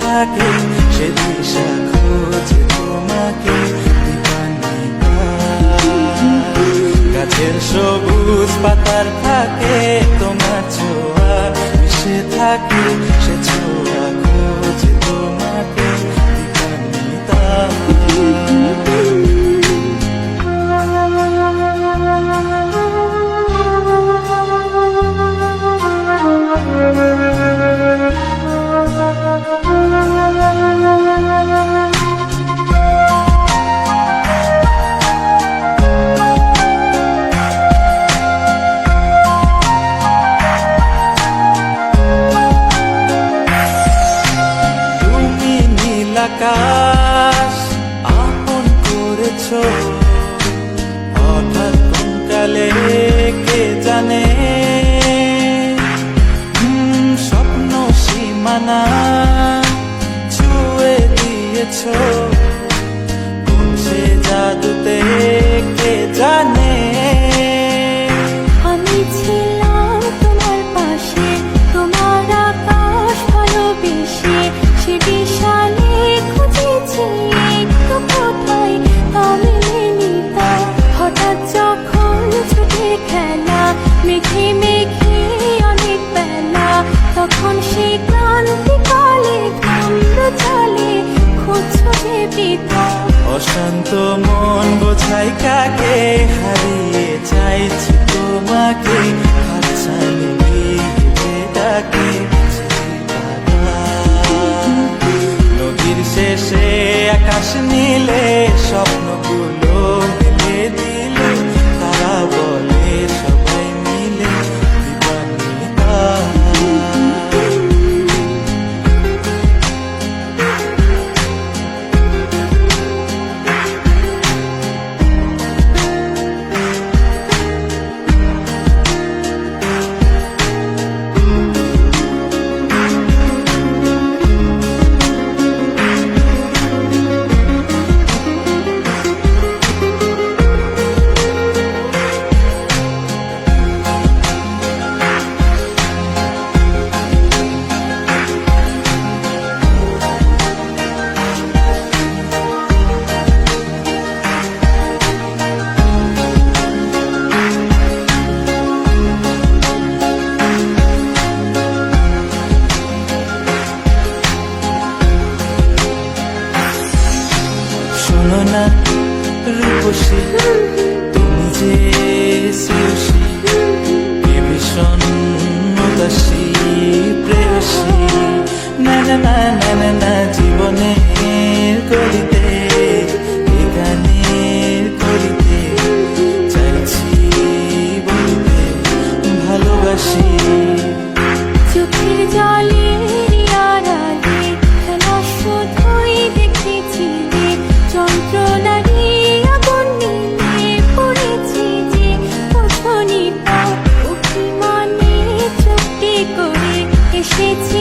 থাকে সে দিশা খোঁজে তোমাকে দীপান্বিতা। গাছের সবুজ পাতার থাকে তোমার ছোঁয়া মিশে থাকে সে ছোঁয়া খোঁজে তোমাকে দীপান্বিতা। আকাশ আপন করেছ হঠাৎ কোন কালে কে জানে, স্বপ্ন সীমানা ছুঁয়ে দিয়েছ কোন সে জাদুতে কে জানে। আমি ছিলাম তোমার পাশে, তোমার আকাশ ভালোবেসে, সে বিশালে খুঁজেছি একটু কোথায় তা মেলেনি তা। হঠাৎ যখন ছুটে খেলা মেঘে মেঘে অনেক বেলা, তখন সে ক্রান্তিকালে ঘুমরো চালে খুঁজছো পিতা। অশান্ত মন বোঝাই কাকে হারিয়ে চাইছি তোমাকে হাতছানি দিয়ে ডাকে নদীর শেষে আকাশ নীলে স্বপ্নগুলো মিলে দিল তারা বলে সবাই মিলে দীপান্বিতা। শোনো না রূপসী তুমি যে শ্রেয়সী কে ভীষণ উদাসী প্রেয়সী, না না না না না না জীবনের গলিতে গানের করিতে চাইছি বলতে ভালোবাসি। চোখের জলের আড়ালে খেলা শুধুই দেখেছি যে, যন্ত্রণারই আগুন নিয়ে পড়েছি যে বোঝনি তা। অভিমানে চুপটি করে এসেছি